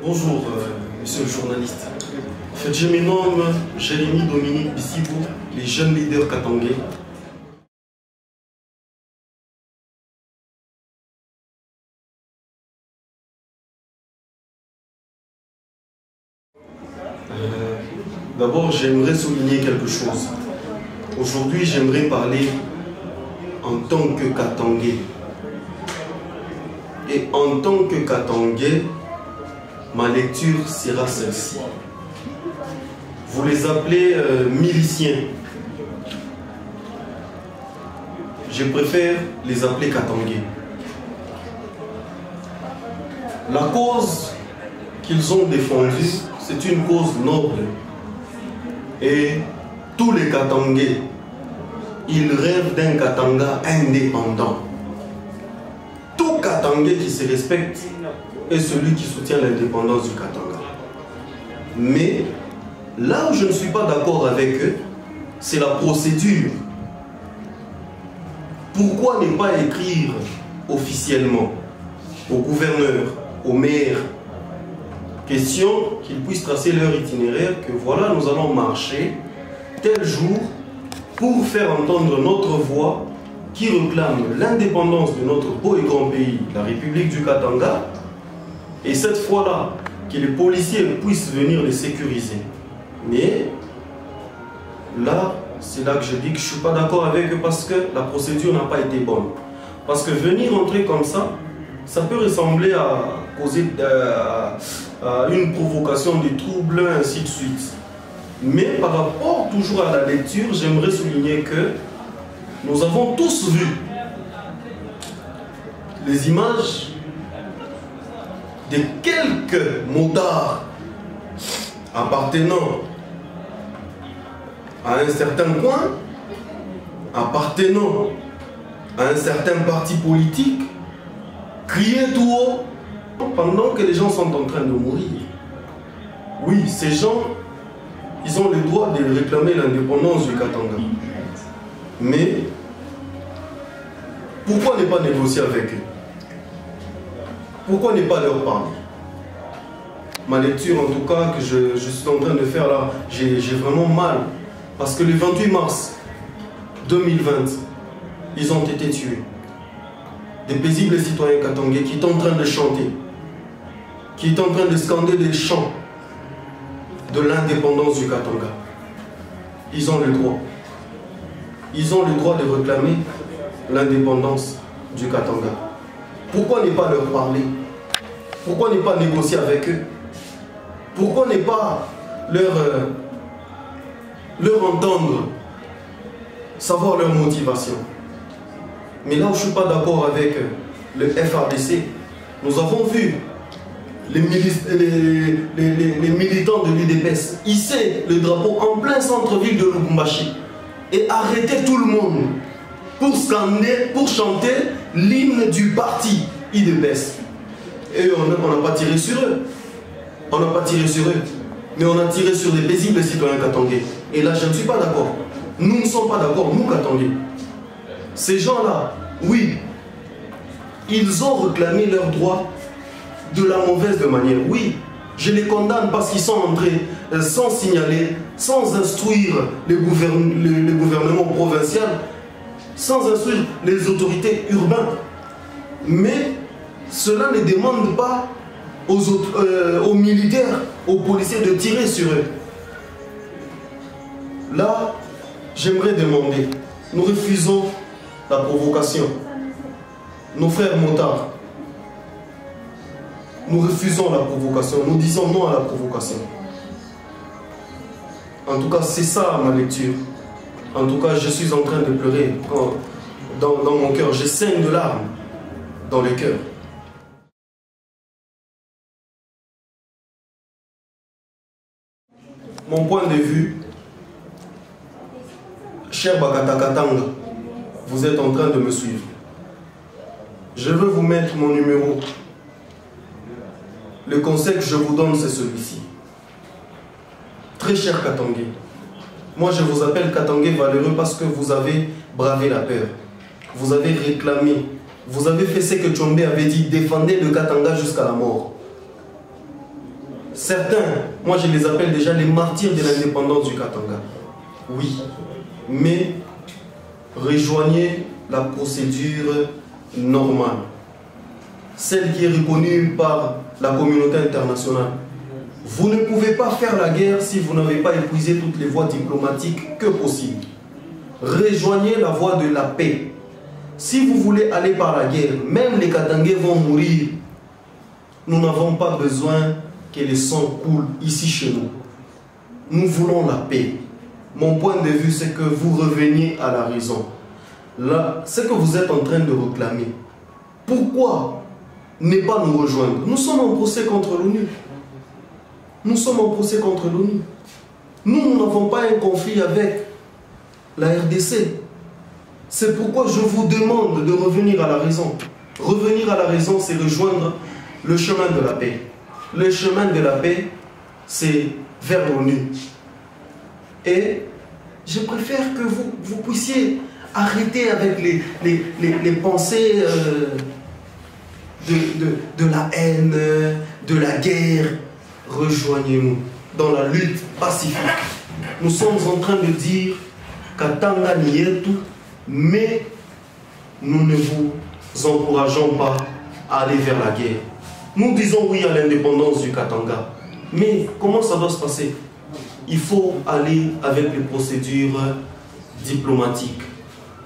Bonjour, monsieur le journaliste. En fait, je me nomme Jérémy Dominique Bissibou, les jeunes leaders katangais. D'abord, j'aimerais souligner quelque chose. Aujourd'hui, j'aimerais parler en tant que Katangais. Et en tant que Katangais, ma lecture sera celle-ci. Vous les appelez miliciens. Je préfère les appeler Katangais. La cause qu'ils ont défendue, c'est une cause noble. Et tous les Katangais, ils rêvent d'un Katanga indépendant. Tout Katangais qui se respecte est celui qui soutient l'indépendance du Katanga. Mais là où je ne suis pas d'accord avec eux, c'est la procédure. Pourquoi ne pas écrire officiellement au gouverneur, au maire, question qu'ils puissent tracer leur itinéraire, que voilà, nous allons marcher tel jour pour faire entendre notre voix qui réclame l'indépendance de notre beau et grand pays, la République du Katanga, et cette fois-là, que les policiers puissent venir les sécuriser. Mais là, c'est là que je dis que je ne suis pas d'accord avec eux parce que la procédure n'a pas été bonne. Parce que venir entrer comme ça peut ressembler à causer à une provocation de troubles, ainsi de suite. Mais par rapport toujours à la lecture, j'aimerais souligner que nous avons tous vu les images de quelques motards appartenant à un certain coin, appartenant à un certain parti politique, crier tout haut pendant que les gens sont en train de mourir. Oui, ces gens, ils ont le droit de réclamer l'indépendance du Katanga. Mais pourquoi ne pas négocier avec eux? Pourquoi ne pas leur parler? Ma lecture, en tout cas, que je suis en train de faire là, j'ai vraiment mal. Parce que le 28 mars 2020, ils ont été tués. Des paisibles citoyens katangais qui étaient en train de chanter, qui étaient en train de scander des chants de l'indépendance du Katanga. Ils ont le droit. Ils ont le droit de réclamer l'indépendance du Katanga. Pourquoi ne pas leur parler? Pourquoi ne pas négocier avec eux? Pourquoi ne pas leur entendre, savoir leur motivation? Mais là où je ne suis pas d'accord avec le FARDC, nous avons vu les militants de l'UDPS hisser le drapeau en plein centre-ville de Lubumbashi et arrêter tout le monde pour scander, pour chanter l'hymne du parti UDPS. Et on n'a pas tiré sur eux. On n'a pas tiré sur eux. Mais on a tiré sur des paisibles citoyens katangais. Et là, je ne suis pas d'accord. Nous ne sommes pas d'accord, nous katangais. Ces gens-là, oui, ils ont réclamé leurs droits de la mauvaise manière. Oui, je les condamne parce qu'ils sont entrés sans signaler, sans instruire le gouvernement provincial, sans instruire les autorités urbaines. Mais cela ne demande pas aux militaires, aux policiers de tirer sur eux. Là, j'aimerais demander, nous refusons la provocation. Nos frères motards, nous refusons la provocation, nous disons non à la provocation. En tout cas, c'est ça ma lecture. En tout cas, je suis en train de pleurer dans mon cœur. Je saigne de larmes dans le cœur. Mon point de vue, cher Bakata Katanga, vous êtes en train de me suivre. Je veux vous mettre mon numéro. Le conseil que je vous donne, c'est celui-ci. Très cher Katangais, moi je vous appelle Katangais valeureux parce que vous avez bravé la peur. Vous avez réclamé. Vous avez fait ce que Tchombe avait dit, défendez le Katanga jusqu'à la mort. Certains, moi je les appelle déjà les martyrs de l'indépendance du Katanga. Oui, mais rejoignez la procédure normale, celle qui est reconnue par la communauté internationale. Vous ne pouvez pas faire la guerre si vous n'avez pas épuisé toutes les voies diplomatiques que possible. Rejoignez la voie de la paix. Si vous voulez aller par la guerre, même les Katangais vont mourir. Nous n'avons pas besoin que le sang coule ici chez nous. Nous voulons la paix. Mon point de vue, c'est que vous reveniez à la raison. Là, ce que vous êtes en train de réclamer, pourquoi ne pas nous rejoindre? Nous sommes en procès contre l'ONU. Nous sommes en procès contre l'ONU. Nous n'avons pas un conflit avec la RDC. C'est pourquoi je vous demande de revenir à la raison. Revenir à la raison, c'est rejoindre le chemin de la paix. Le chemin de la paix, c'est vers l'ONU. Et je préfère que vous puissiez arrêter avec les pensées de la haine, de la guerre. Rejoignez-nous dans la lutte pacifique. Nous sommes en train de dire Katanga Nietu, mais nous ne vous encourageons pas à aller vers la guerre. Nous disons oui à l'indépendance du Katanga. Mais comment ça doit se passer? Il faut aller avec les procédures diplomatiques.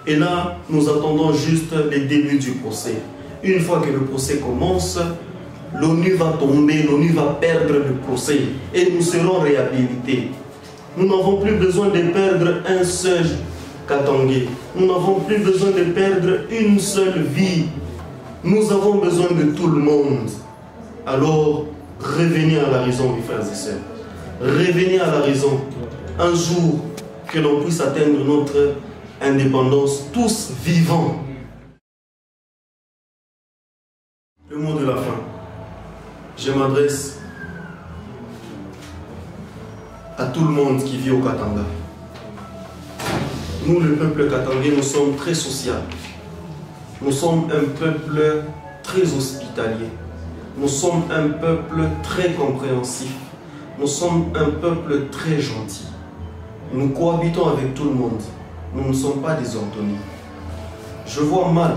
Et là, nous attendons juste les débuts du procès. Une fois que le procès commence, l'ONU va tomber, l'ONU va perdre le procès et nous serons réhabilités. Nous n'avons plus besoin de perdre un seul Katangais. Nous n'avons plus besoin de perdre une seule vie. Nous avons besoin de tout le monde. Alors, revenez à la raison, mes frères et sœurs. Revenez à la raison. Un jour, que l'on puisse atteindre notre indépendance, tous vivants. Le mot de la fin. Je m'adresse à tout le monde qui vit au Katanga. Nous, le peuple katangais, nous sommes très social. Nous sommes un peuple très hospitalier. Nous sommes un peuple très compréhensif. Nous sommes un peuple très gentil. Nous cohabitons avec tout le monde. Nous ne sommes pas désordonnés. Je vois mal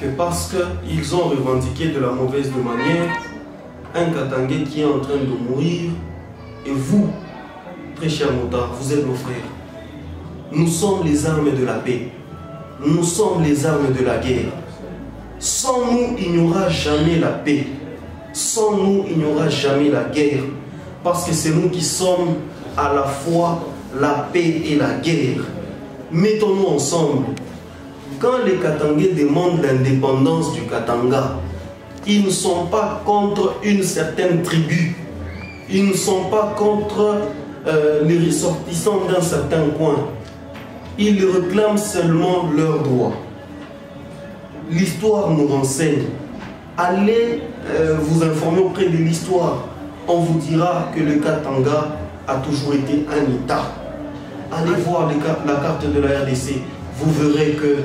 que parce qu'ils ont revendiqué de la mauvaise manière un Katangais qui est en train de mourir, et vous, très chers motards, vous êtes nos frères. Nous sommes les armes de la paix. Nous sommes les armes de la guerre. Sans nous, il n'y aura jamais la paix. Sans nous, il n'y aura jamais la guerre. Parce que c'est nous qui sommes à la fois la paix et la guerre. Mettons-nous ensemble. Quand les Katangais demandent l'indépendance du Katanga, ils ne sont pas contre une certaine tribu. Ils ne sont pas contre les ressortissants d'un certain coin. Ils réclament seulement leurs droits. L'histoire nous renseigne. Allez vous informer auprès de l'histoire. On vous dira que le Katanga a toujours été un État. Allez voir la carte de la RDC. Vous verrez que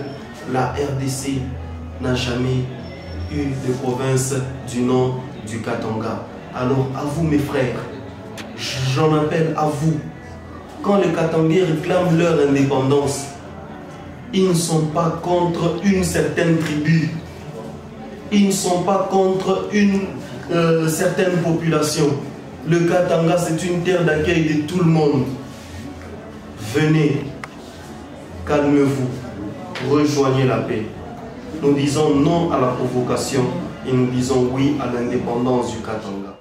la RDC n'a jamais eu de province du nom du Katanga. Alors à vous mes frères, j'en appelle à vous. Quand les Katangais réclament leur indépendance, ils ne sont pas contre une certaine tribu. Ils ne sont pas contre une certaine population. Le Katanga, c'est une terre d'accueil de tout le monde. Venez, calmez-vous, rejoignez la paix. Nous disons non à la provocation et nous disons oui à l'indépendance du Katanga.